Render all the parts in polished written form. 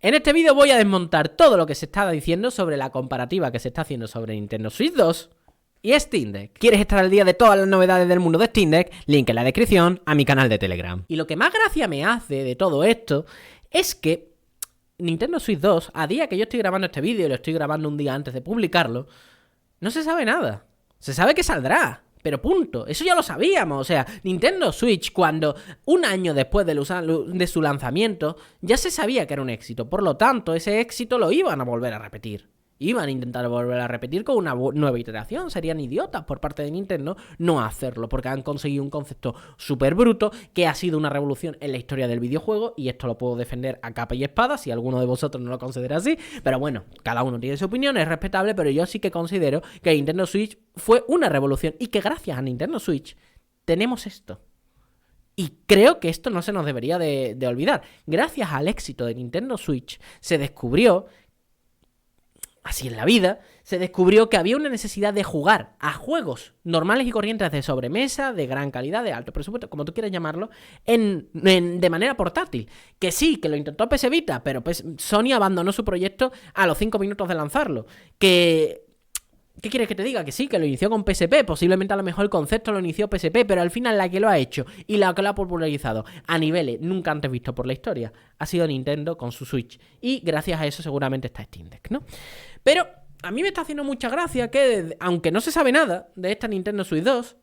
En este vídeo voy a desmontar todo lo que se está diciendo sobre la comparativa que se está haciendo sobre Nintendo Switch 2 y Steam Deck. ¿Quieres estar al día de todas las novedades del mundo de Steam Deck? Link en la descripción a mi canal de Telegram. Y lo que más gracia me hace de todo esto es que Nintendo Switch 2, a día que yo estoy grabando este vídeo y lo estoy grabando un día antes de publicarlo, no se sabe nada. Se sabe que saldrá, pero punto. Eso ya lo sabíamos. O sea, Nintendo Switch, cuando un año después de su lanzamiento, ya se sabía que era un éxito. Por lo tanto, ese éxito lo iban a volver a repetir. Iban a intentar volver a repetir con una nueva iteración. Serían idiotas por parte de Nintendo no hacerlo, porque han conseguido un concepto súper bruto que ha sido una revolución en la historia del videojuego, y esto lo puedo defender a capa y espada si alguno de vosotros no lo considera así, pero bueno, cada uno tiene su opinión, es respetable, pero yo sí que considero que Nintendo Switch fue una revolución y que gracias a Nintendo Switch tenemos esto. Y creo que esto no se nos debería de olvidar. Gracias al éxito de Nintendo Switch se descubrió, así en la vida, se descubrió que había una necesidad de jugar a juegos normales y corrientes de sobremesa, de gran calidad, de alto presupuesto, como tú quieras llamarlo, de manera portátil. Que sí, que lo intentó PS Vita, pero Sony abandonó su proyecto a los 5 minutos de lanzarlo. ¿Qué quieres que te diga? Que sí, que lo inició con PSP, posiblemente a lo mejor el concepto lo inició PSP, pero al final la que lo ha hecho y la que lo ha popularizado a niveles nunca antes vistos por la historia ha sido Nintendo con su Switch, y gracias a eso seguramente está Steam Deck, ¿no? Pero a mí me está haciendo mucha gracia que, aunque no se sabe nada de esta Nintendo Switch 2,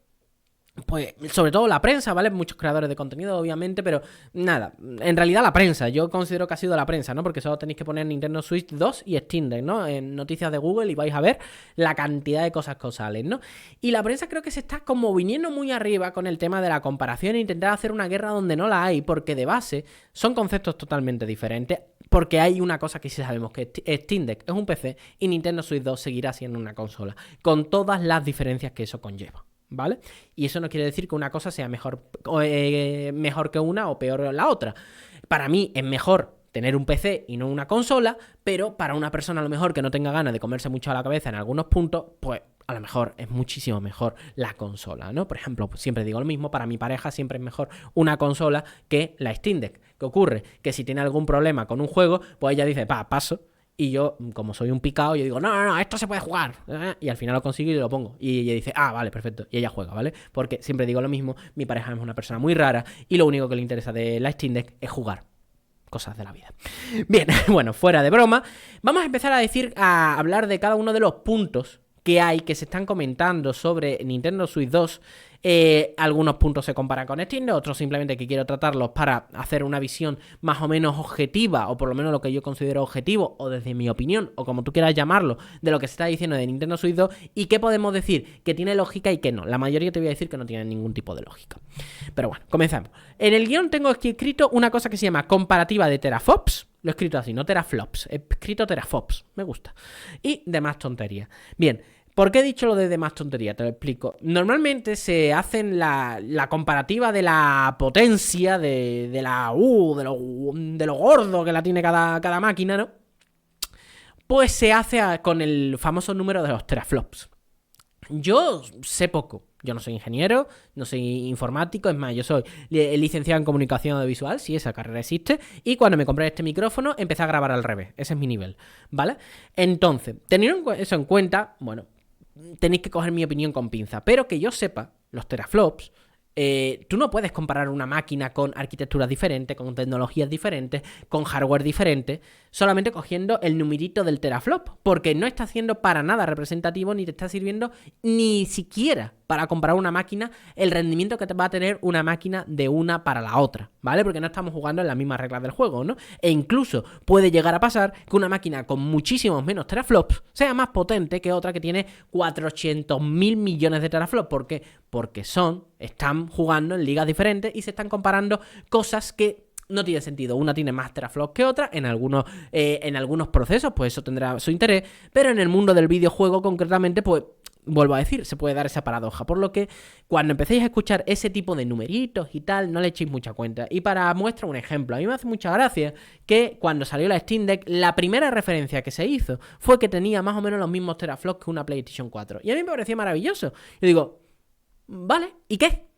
pues sobre todo la prensa, ¿vale? Muchos creadores de contenido, obviamente, pero nada, en realidad la prensa, yo considero que ha sido la prensa, ¿no? Porque solo tenéis que poner Nintendo Switch 2 y Steam Deck, ¿no? En noticias de Google y vais a ver la cantidad de cosas que os salen, ¿no? Y la prensa creo que se está como viniendo muy arriba con el tema de la comparación e intentar hacer una guerra donde no la hay, porque de base son conceptos totalmente diferentes. Porque hay una cosa que sí sabemos, que Steam Deck es un PC y Nintendo Switch 2 seguirá siendo una consola, con todas las diferencias que eso conlleva, ¿vale? Y eso no quiere decir que una cosa sea mejor que una o peor la otra. Para mí es mejor tener un PC y no una consola, pero para una persona a lo mejor que no tenga ganas de comerse mucho a la cabeza en algunos puntos, pues a lo mejor es muchísimo mejor la consola, ¿no? Por ejemplo, siempre digo lo mismo, para mi pareja siempre es mejor una consola que la Steam Deck. ¿Qué ocurre? Que si tiene algún problema con un juego, pues ella dice, paso. Y yo, como soy un picado, yo digo, no, esto se puede jugar. Y al final lo consigo y lo pongo. Y ella dice, vale, perfecto. Y ella juega, ¿vale? Porque siempre digo lo mismo, mi pareja es una persona muy rara y lo único que le interesa de la Steam Deck es jugar. Cosas de la vida. Bien, bueno, fuera de broma, vamos a empezar a hablar de cada uno de los puntos que se están comentando sobre Nintendo Switch 2. Algunos puntos se comparan con Steam, otros simplemente que quiero tratarlos para hacer una visión más o menos objetiva, o por lo menos lo que yo considero objetivo, o desde mi opinión, o como tú quieras llamarlo, de lo que se está diciendo de Nintendo Switch 2, y qué podemos decir que tiene lógica y qué no. La mayoría te voy a decir que no tiene ningún tipo de lógica. Pero bueno, comenzamos. En el guión tengo aquí escrito una cosa que se llama comparativa de teraflops. Lo he escrito así, no teraflops, he escrito teraflops, me gusta. Y demás tonterías. Bien, ¿por qué he dicho lo de demás tontería? Te lo explico. Normalmente se hacen la comparativa de la potencia, de lo gordo que la tiene cada máquina, ¿no? Pues se hace con el famoso número de los teraflops. Yo sé poco. Yo no soy ingeniero, no soy informático, es más, yo soy licenciado en comunicación audiovisual, si esa carrera existe, y cuando me compré este micrófono empecé a grabar al revés, ese es mi nivel, ¿vale? Entonces, teniendo eso en cuenta, bueno, tenéis que coger mi opinión con pinza, pero que yo sepa, los teraflops, tú no puedes comparar una máquina con arquitecturas diferentes, con tecnologías diferentes, con hardware diferente, solamente cogiendo el numerito del teraflop, porque no está siendo para nada representativo, ni te está sirviendo ni siquiera para comparar una máquina, el rendimiento que te va a tener una máquina de una para la otra, ¿vale? Porque no estamos jugando en las mismas reglas del juego, ¿no? E incluso puede llegar a pasar que una máquina con muchísimos menos teraflops sea más potente que otra que tiene 400.000 millones de teraflops. ¿Por qué? Porque están jugando en ligas diferentes y se están comparando cosas que no tiene sentido. Una tiene más teraflops que otra en algunos procesos, pues eso tendrá su interés, pero en el mundo del videojuego concretamente, pues vuelvo a decir, se puede dar esa paradoja, por lo que cuando empecéis a escuchar ese tipo de numeritos y tal, no le echéis mucha cuenta. Y para muestra un ejemplo, a mí me hace mucha gracia que cuando salió la Steam Deck, la primera referencia que se hizo fue que tenía más o menos los mismos teraflops que una PlayStation 4, y a mí me parecía maravilloso. Yo digo, vale, ¿y qué?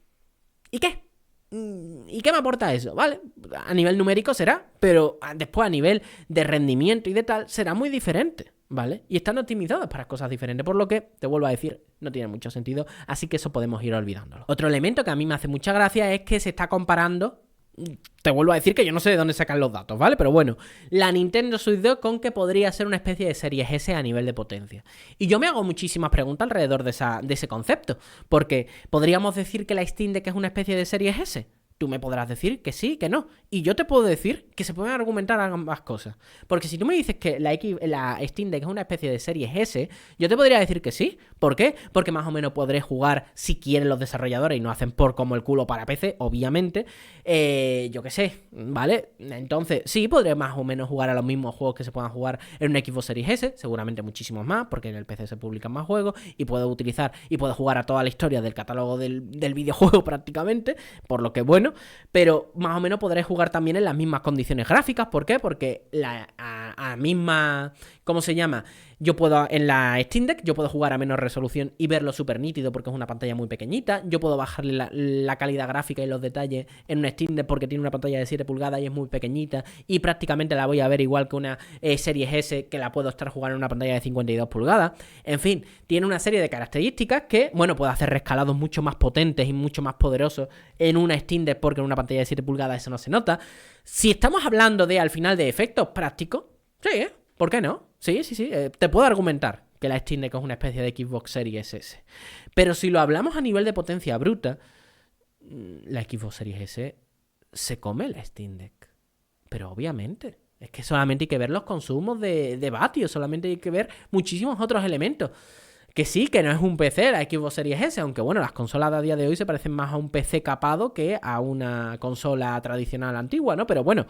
¿Y qué? ¿Y qué me aporta eso? ¿Vale? A nivel numérico será, pero después a nivel de rendimiento y de tal, será muy diferente, ¿vale? Y están optimizadas para cosas diferentes, por lo que, te vuelvo a decir, no tiene mucho sentido, así que eso podemos ir olvidándolo. Otro elemento que a mí me hace mucha gracia es que se está comparando. Te vuelvo a decir que yo no sé de dónde sacan los datos, ¿vale? Pero bueno, la Nintendo Switch 2 con que podría ser una especie de Series S a nivel de potencia. Y yo me hago muchísimas preguntas alrededor de ese concepto, porque podríamos decir que la Steam Deck es una especie de Series S. Tú me podrás decir que sí, que no. Y yo te puedo decir que se pueden argumentar ambas cosas. Porque si tú me dices que la Steam Deck es una especie de Series S, yo te podría decir que sí. ¿Por qué? Porque más o menos podré jugar, si quieren los desarrolladores y no hacen por como el culo para PC, obviamente. Yo qué sé, ¿vale? Entonces, sí, podré más o menos jugar a los mismos juegos que se puedan jugar en un Xbox Series S. Seguramente muchísimos más, porque en el PC se publican más juegos. Y puedo utilizar y puedo jugar a toda la historia del catálogo del videojuego prácticamente. Por lo que, bueno, pero más o menos podré jugar también en las mismas condiciones gráficas. ¿Por qué? Porque a misma, ¿cómo se llama? Yo puedo, en la Steam Deck, yo puedo jugar a menos resolución y verlo súper nítido porque es una pantalla muy pequeñita. Yo puedo bajarle la calidad gráfica y los detalles en una Steam Deck porque tiene una pantalla de 7 pulgadas y es muy pequeñita. Y prácticamente la voy a ver igual que una Series S, que la puedo estar jugando en una pantalla de 52 pulgadas. En fin, tiene una serie de características que, bueno, puede hacer rescalados mucho más potentes y mucho más poderosos en una Steam Deck porque en una pantalla de 7 pulgadas eso no se nota. Si estamos hablando de, al final, de efectos prácticos, sí, ¿por qué no? Sí. Te puedo argumentar que la Steam Deck es una especie de Xbox Series S. Pero si lo hablamos a nivel de potencia bruta, la Xbox Series S se come la Steam Deck. Pero obviamente, es que solamente hay que ver los consumos de vatios, solamente hay que ver muchísimos otros elementos. Que sí, que no es un PC la Xbox Series S, aunque bueno, las consolas de a día de hoy se parecen más a un PC capado que a una consola tradicional antigua, ¿no? Pero bueno,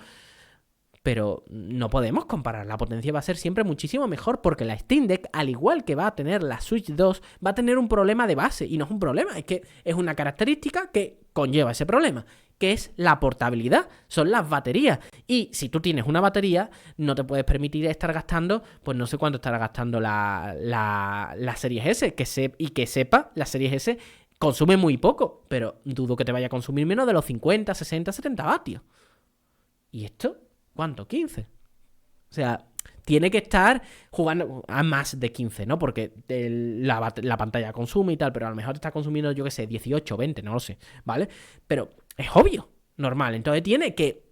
pero no podemos comparar, la potencia va a ser siempre muchísimo mejor porque la Steam Deck, al igual que va a tener la Switch 2, va a tener un problema de base, y no es un problema, es que es una característica que conlleva ese problema, que es la portabilidad, son las baterías. Y si tú tienes una batería, no te puedes permitir estar gastando, pues no sé cuánto estará gastando la Series S, y que sepa, la Series S consume muy poco, pero dudo que te vaya a consumir menos de los 50, 60, 70 vatios. ¿Y esto? ¿Cuánto? 15. O sea, tiene que estar jugando a más de 15, ¿no? Porque la pantalla consume y tal, pero a lo mejor está consumiendo, yo qué sé, 18, 20, no lo sé, ¿vale? Pero es obvio, normal. Entonces tiene que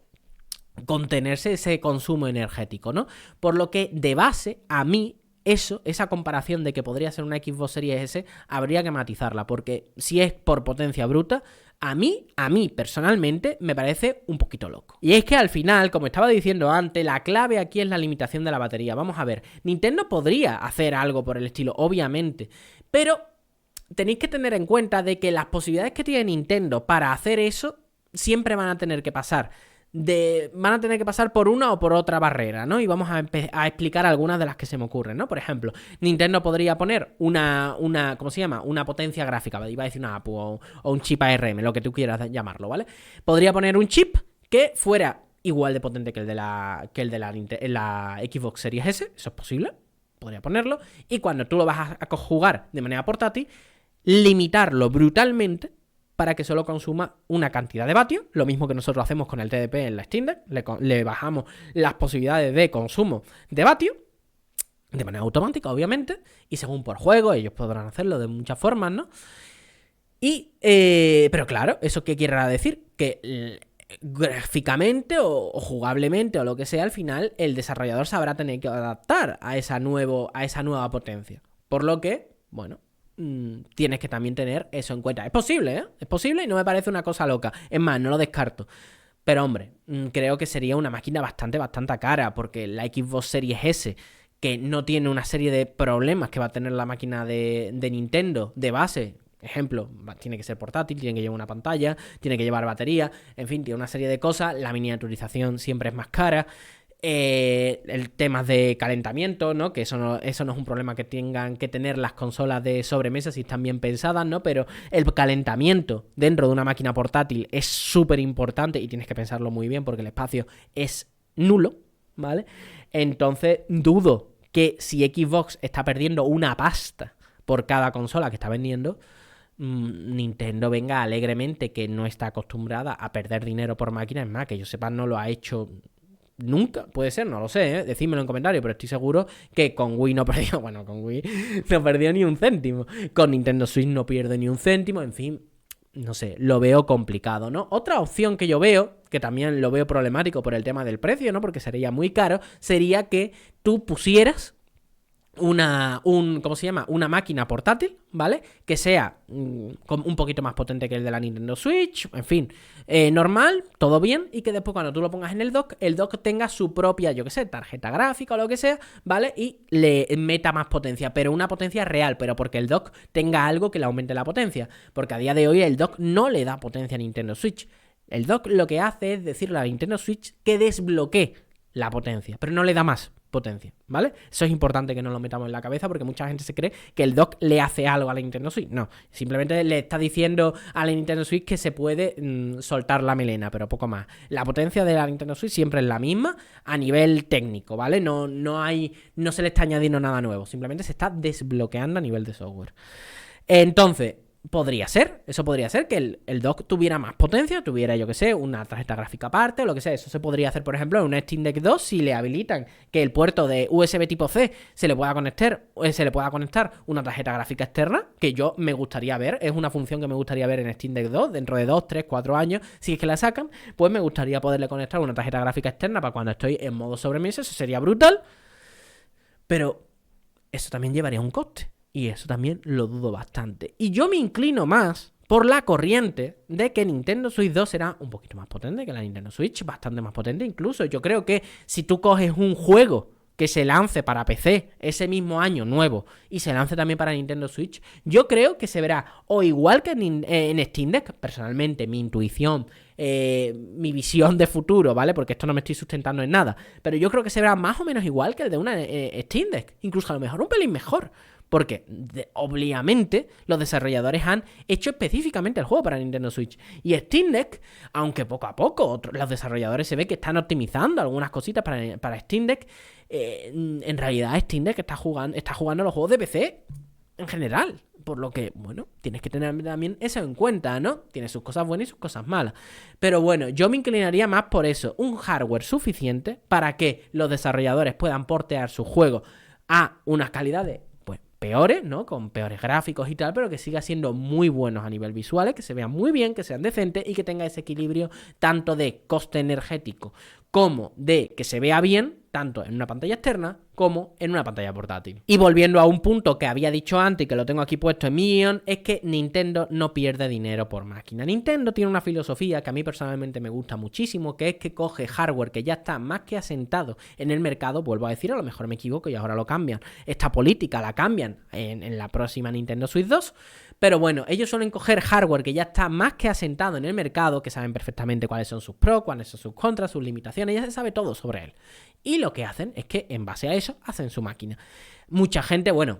contenerse ese consumo energético, ¿no? Por lo que, de base, a mí, esa comparación de que podría ser una Xbox Series S, habría que matizarla, porque si es por potencia bruta, a mí personalmente me parece un poquito loco. Y es que al final, como estaba diciendo antes, la clave aquí es la limitación de la batería. Vamos a ver, Nintendo podría hacer algo por el estilo, obviamente, pero tenéis que tener en cuenta de que las posibilidades que tiene Nintendo para hacer eso siempre van a tener que pasar por una o por otra barrera, ¿no? Y vamos a explicar algunas de las que se me ocurren, ¿no? Por ejemplo, Nintendo podría poner una ¿cómo se llama? Una potencia gráfica, iba a decir una APU o un chip ARM, lo que tú quieras llamarlo, ¿vale? Podría poner un chip que fuera igual de potente que el de la Xbox Series S, eso es posible, podría ponerlo, y cuando tú lo vas a jugar de manera portátil, limitarlo brutalmente para que solo consuma una cantidad de vatios, lo mismo que nosotros hacemos con el TDP en la Steam Deck, le bajamos las posibilidades de consumo de vatios, de manera automática, obviamente, y según por juego, ellos podrán hacerlo de muchas formas, ¿no? Pero claro, ¿eso qué quiere decir? Que gráficamente o jugablemente o lo que sea, al final el desarrollador sabrá tener que adaptar a esa nueva potencia. Por lo que, bueno, tienes que también tener eso en cuenta. Es posible, ¿eh? Es posible y no me parece una cosa loca. Es más, no lo descarto. Pero hombre, creo que sería una máquina bastante cara, porque la Xbox Series S, que no tiene una serie de problemas que va a tener la máquina de Nintendo de base. Ejemplo, tiene que ser portátil, tiene que llevar una pantalla, tiene que llevar batería, en fin, tiene una serie de cosas. La miniaturización siempre es más cara. El tema de calentamiento, ¿no? Que eso no es un problema que tengan que tener las consolas de sobremesa si están bien pensadas, ¿no? Pero el calentamiento dentro de una máquina portátil es súper importante y tienes que pensarlo muy bien porque el espacio es nulo, ¿vale? Entonces dudo que si Xbox está perdiendo una pasta por cada consola que está vendiendo, Nintendo venga alegremente, que no está acostumbrada a perder dinero por máquina. Es más, que yo sepa, no lo ha hecho nunca. Puede ser, no lo sé, ¿eh? Decídmelo en comentarios, pero estoy seguro que con Wii no perdió. Bueno, con Wii no perdió ni un céntimo. Con Nintendo Switch no pierde ni un céntimo. En fin, no sé, lo veo complicado, ¿no? Otra opción que yo veo, que también lo veo problemático por el tema del precio, ¿no? Porque sería muy caro, sería que tú pusieras ¿cómo se llama? Una máquina portátil, ¿vale? Que sea un poquito más potente que el de la Nintendo Switch, en fin, normal, todo bien, y que después cuando tú lo pongas en el dock tenga su propia, yo qué sé, tarjeta gráfica o lo que sea, ¿vale? Y le meta más potencia, pero una potencia real, pero porque el dock tenga algo que le aumente la potencia, porque a día de hoy el dock no le da potencia a Nintendo Switch. El dock lo que hace es decirle a la Nintendo Switch que desbloquee la potencia, pero no le da más potencia, ¿vale? Eso es importante que nos lo metamos en la cabeza, porque mucha gente se cree que el dock le hace algo a la Nintendo Switch. No, simplemente le está diciendo a la Nintendo Switch que se puede soltar la melena, pero poco más. La potencia de la Nintendo Switch siempre es la misma a nivel técnico, ¿vale? No se le está añadiendo nada nuevo, simplemente se está desbloqueando a nivel de software. Entonces, eso podría ser que el dock tuviera más potencia, tuviera, yo que sé, una tarjeta gráfica aparte o lo que sea. Eso se podría hacer, por ejemplo, en un Steam Deck 2 si le habilitan que el puerto de USB tipo C se le pueda conectar una tarjeta gráfica externa, que yo me gustaría ver, es una función que me gustaría ver en Steam Deck 2 dentro de 2, 3, 4 años, si es que la sacan, pues me gustaría poderle conectar una tarjeta gráfica externa para cuando estoy en modo sobremesa. Eso sería brutal, pero eso también llevaría un coste. Y eso también lo dudo bastante. Y yo me inclino más por la corriente de que Nintendo Switch 2 será un poquito más potente que la Nintendo Switch, bastante más potente incluso. Yo creo que si tú coges un juego que se lance para PC ese mismo año nuevo y se lance también para Nintendo Switch, yo creo que se verá o igual que en Steam Deck. Personalmente, mi intuición, mi visión de futuro, ¿vale? Porque esto no me estoy sustentando en nada, pero yo creo que se verá más o menos igual que el de una Steam Deck, incluso a lo mejor un pelín mejor. Porque, obviamente, los desarrolladores han hecho específicamente el juego para Nintendo Switch. Y Steam Deck, aunque poco a poco los desarrolladores se ve que están optimizando algunas cositas para Steam Deck, en realidad Steam Deck está jugando los juegos de PC en general. Por lo que, bueno, tienes que tener también eso en cuenta, ¿no? Tiene sus cosas buenas y sus cosas malas. Pero bueno, yo me inclinaría más por eso. Un hardware suficiente para que los desarrolladores puedan portear su juego a unas calidades peores, ¿no? Con peores gráficos y tal, pero que siga siendo muy buenos a nivel visual, que se vean muy bien, que sean decentes y que tenga ese equilibrio tanto de coste energético como de que se vea bien, tanto en una pantalla externa como en una pantalla portátil. Y volviendo a un punto que había dicho antes y que lo tengo aquí puesto en mi guión, es que Nintendo no pierde dinero por máquina. Nintendo tiene una filosofía que a mí personalmente me gusta muchísimo, que es que coge hardware que ya está más que asentado en el mercado. Vuelvo a decir, a lo mejor me equivoco y ahora lo cambian. Esta política la cambian en la próxima Nintendo Switch 2. Pero bueno, ellos suelen coger hardware que ya está más que asentado en el mercado, que saben perfectamente cuáles son sus pros, cuáles son sus contras, sus limitaciones, ya se sabe todo sobre él. Y lo que hacen es que en base a eso hacen su máquina. Mucha gente, bueno,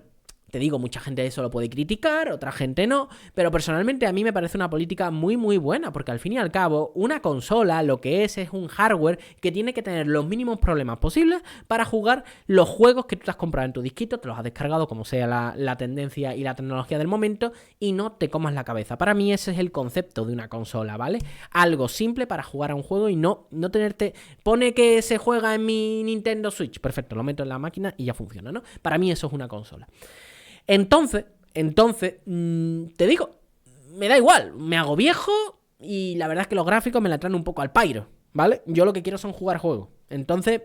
te digo, mucha gente eso lo puede criticar, otra gente no, pero personalmente a mí me parece una política muy muy buena, porque al fin y al cabo una consola lo que es un hardware que tiene que tener los mínimos problemas posibles para jugar los juegos que tú te has comprado en tu disquito, te los has descargado como sea la tendencia y la tecnología del momento, y no te comas la cabeza. Para mí ese es el concepto de una consola, ¿vale? Algo simple para jugar a un juego y no tenerte... Pone que se juega en mi Nintendo Switch, perfecto, lo meto en la máquina y ya funciona, ¿no? Para mí eso es una consola. Entonces, te digo, me da igual, me hago viejo y la verdad es que los gráficos me la traen un poco al pairo, ¿vale? Yo lo que quiero son jugar juegos. Entonces,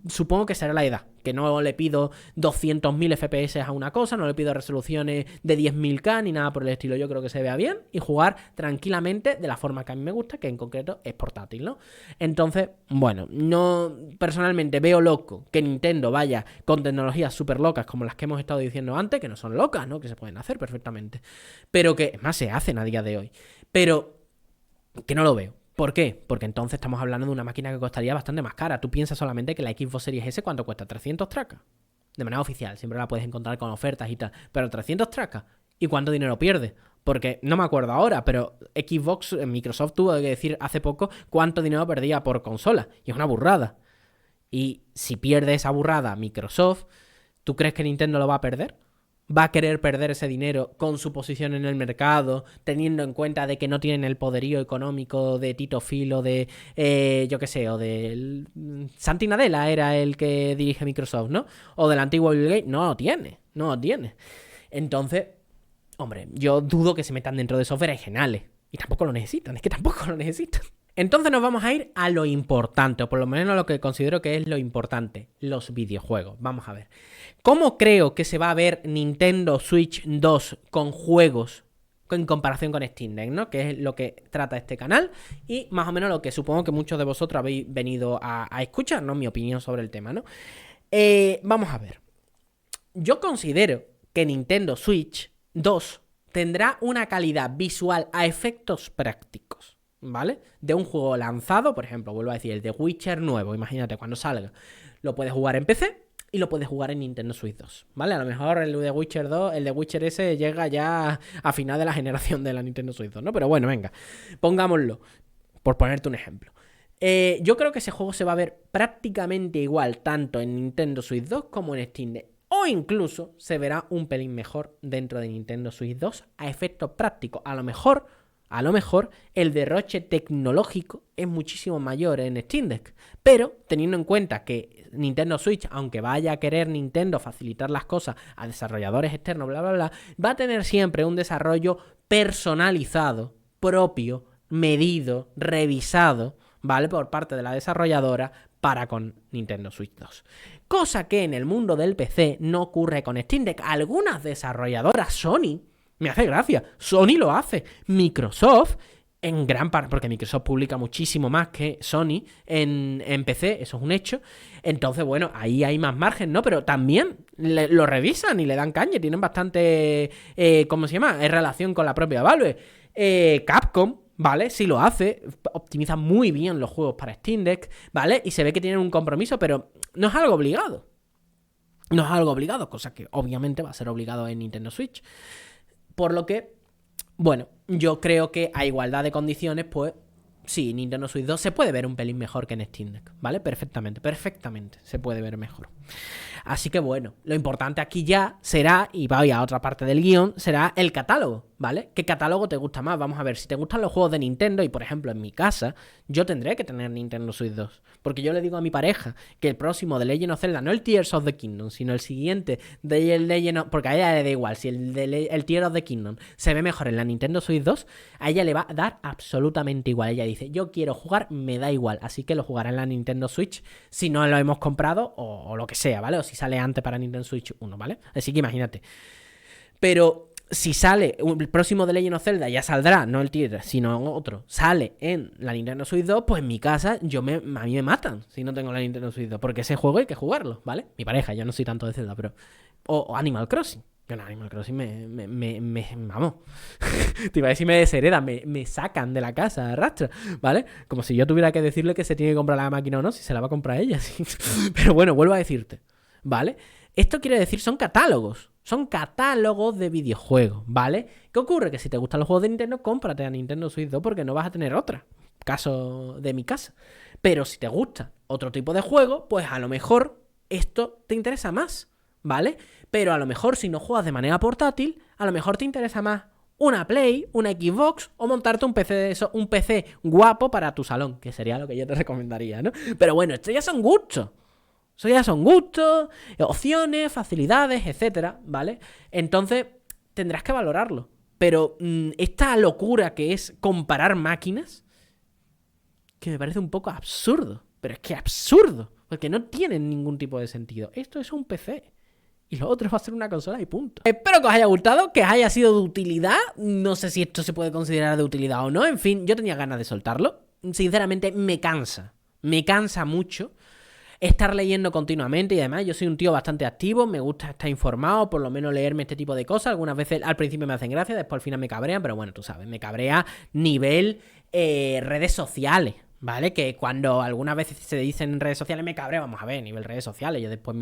supongo que será la edad, que no le pido 200.000 FPS a una cosa, no le pido resoluciones de 10.000K ni nada por el estilo. Yo creo que se vea bien y jugar tranquilamente de la forma que a mí me gusta, que en concreto es portátil, ¿no? Entonces, bueno, no personalmente veo loco que Nintendo vaya con tecnologías súper locas como las que hemos estado diciendo antes, que no son locas, ¿no? Que se pueden hacer perfectamente, pero que, es más, se hacen a día de hoy, pero que no lo veo. ¿Por qué? Porque entonces estamos hablando de una máquina que costaría bastante más cara. Tú piensas solamente que la Xbox Series S, ¿cuánto cuesta? 300 tracas. De manera oficial, siempre la puedes encontrar con ofertas y tal. Pero 300 tracas. ¿Y cuánto dinero pierde? Porque no me acuerdo ahora, pero Microsoft tuvo que decir hace poco cuánto dinero perdía por consola. Y es una burrada. Y si pierde esa burrada Microsoft, ¿tú crees que Nintendo lo va a perder? va a querer perder ese dinero con su posición en el mercado, teniendo en cuenta de que no tienen el poderío económico de Tito Phil o de, yo qué sé, o de Santi Nadella era el que dirige Microsoft, ¿no? O del antiguo Bill Gates. No lo tiene. Entonces, hombre, yo dudo que se metan dentro de esos berenjenales. Y tampoco lo necesitan, es que tampoco lo necesitan. Entonces nos vamos a ir a lo importante, o por lo menos a lo que considero que es lo importante, los videojuegos. Vamos a ver. ¿Cómo creo que se va a ver Nintendo Switch 2 con juegos en comparación con Steam Deck, ¿no? Que es lo que trata este canal y más o menos lo que supongo que muchos de vosotros habéis venido a escuchar, ¿no? Mi opinión sobre el tema, ¿no? Vamos a ver. Yo considero que Nintendo Switch 2 tendrá una calidad visual a efectos prácticos, ¿vale? De un juego lanzado, por ejemplo, vuelvo a decir, el de Witcher nuevo, imagínate, cuando salga, lo puedes jugar en PC y lo puedes jugar en Nintendo Switch 2, ¿vale? A lo mejor el de Witcher 2, el de Witcher S llega ya a final de la generación de la Nintendo Switch 2, ¿no? Pero bueno, venga, pongámoslo, por ponerte un ejemplo. Yo creo que ese juego se va a ver prácticamente igual tanto en Nintendo Switch 2 como en Steam Deck. O incluso se verá un pelín mejor dentro de Nintendo Switch 2 a efectos prácticos. A lo mejor el derroche tecnológico es muchísimo mayor en Steam Deck. Pero teniendo en cuenta que Nintendo Switch, aunque vaya a querer Nintendo facilitar las cosas a desarrolladores externos, bla, bla, bla, va a tener siempre un desarrollo personalizado, propio, medido, revisado, ¿vale? Por parte de la desarrolladora para con Nintendo Switch 2. Cosa que en el mundo del PC no ocurre con Steam Deck. Algunas desarrolladoras, Sony, me hace gracia, Sony lo hace. Microsoft, en gran parte, porque Microsoft publica muchísimo más que Sony en PC, eso es un hecho. Entonces, bueno, ahí hay más margen, ¿no? Pero también lo revisan y le dan caña, tienen bastante, ¿cómo se llama? En relación con la propia Valve. Capcom, ¿vale? Sí lo hace, optimiza muy bien los juegos para Steam Deck, ¿vale? Y se ve que tienen un compromiso, pero no es algo obligado. No es algo obligado, cosa que obviamente va a ser obligado en Nintendo Switch. Por lo que, bueno, yo creo que a igualdad de condiciones, pues sí, Nintendo Switch 2 se puede ver un pelín mejor que en Steam Deck, ¿vale? Perfectamente se puede ver mejor. Así que bueno, lo importante aquí ya será, y voy a otra parte del guión, será el catálogo, ¿vale? ¿Qué catálogo te gusta más? Vamos a ver, si te gustan los juegos de Nintendo, y por ejemplo en mi casa, yo tendré que tener Nintendo Switch 2, porque yo le digo a mi pareja que el próximo de Legend of Zelda, no el Tears of the Kingdom, sino el siguiente de Legend of... Porque a ella le da igual, si el Tears of the Kingdom se ve mejor en la Nintendo Switch 2, a ella le va a dar absolutamente igual. Ella dice, yo quiero jugar, me da igual, así que lo jugará en la Nintendo Switch si no lo hemos comprado o lo que sea, ¿vale? O si sale antes para Nintendo Switch 1, ¿vale? Así que imagínate. Pero si sale el próximo de Legend of Zelda, ya saldrá, no el Tears, sino otro, sale en la Nintendo Switch 2, pues en mi casa a mí me matan si no tengo la Nintendo Switch 2, porque ese juego hay que jugarlo, ¿vale? Mi pareja, yo no soy tanto de Zelda, pero... O Animal Crossing. Yo en Animal Crossing vamos. Te iba a decir me deshereda, me sacan de la casa, arrastra, ¿vale? Como si yo tuviera que decirle que se tiene que comprar la máquina o no, si se la va a comprar ella. ¿Sí? Pero bueno, vuelvo a decirte, ¿vale? Esto quiere decir, son catálogos de videojuegos, ¿vale? ¿Qué ocurre? Que si te gustan los juegos de Nintendo, cómprate a Nintendo Switch 2 porque no vas a tener otra. Caso de mi casa. Pero si te gusta otro tipo de juego, pues a lo mejor esto te interesa más, ¿vale? Pero a lo mejor si no juegas de manera portátil, a lo mejor te interesa más una Play, una Xbox o montarte un PC de eso, un PC guapo para tu salón, que sería lo que yo te recomendaría, ¿no? Pero bueno, esto ya son gustos. Eso ya son gustos, opciones, facilidades, etcétera, ¿vale? Entonces tendrás que valorarlo. Pero esta locura que es comparar máquinas, que me parece un poco absurdo. Pero es que absurdo, porque no tienen ningún tipo de sentido. Esto es un PC. Y lo otro va a ser una consola y punto. Espero que os haya gustado, que os haya sido de utilidad. No sé si esto se puede considerar de utilidad o no. En fin, yo tenía ganas de soltarlo. Sinceramente, me cansa. Me cansa mucho estar leyendo continuamente. Y además, yo soy un tío bastante activo. Me gusta estar informado, por lo menos leerme este tipo de cosas. Algunas veces al principio me hacen gracia, después al final me cabrean. Pero bueno, tú sabes, me cabrea nivel redes sociales. ¿Vale? Que cuando algunas veces se dicen en redes sociales me cabreo, vamos a ver, nivel redes sociales, yo después en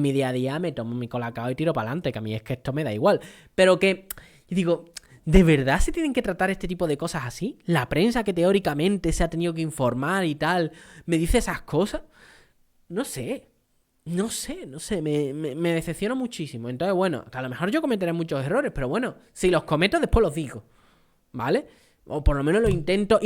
mi día a día me tomo mi colacao y tiro para adelante, que a mí es que esto me da igual. Pero que, yo digo, ¿de verdad se tienen que tratar este tipo de cosas así? La prensa que teóricamente se ha tenido que informar y tal, ¿me dice esas cosas? No sé. No sé, me decepciona muchísimo. Entonces, bueno, a lo mejor yo cometeré muchos errores, pero bueno, si los cometo después los digo, ¿vale? O por lo menos lo intento,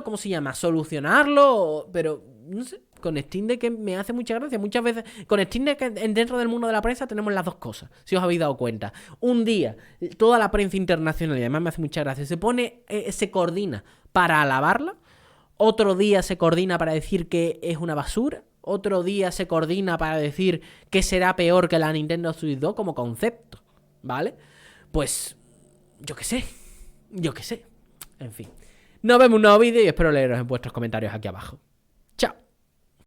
¿cómo se llama? Solucionarlo, pero no sé, con Steam Deck me hace mucha gracia. Muchas veces, con Steam Deck dentro del mundo de la prensa tenemos las dos cosas, si os habéis dado cuenta. Un día, toda la prensa internacional, y además me hace mucha gracia, se coordina para alabarla. Otro día se coordina para decir que es una basura. Otro día se coordina para decir que será peor que la Nintendo Switch 2 como concepto, ¿vale? Pues, yo qué sé. En fin. Nos vemos en un nuevo vídeo y espero leeros en vuestros comentarios aquí abajo.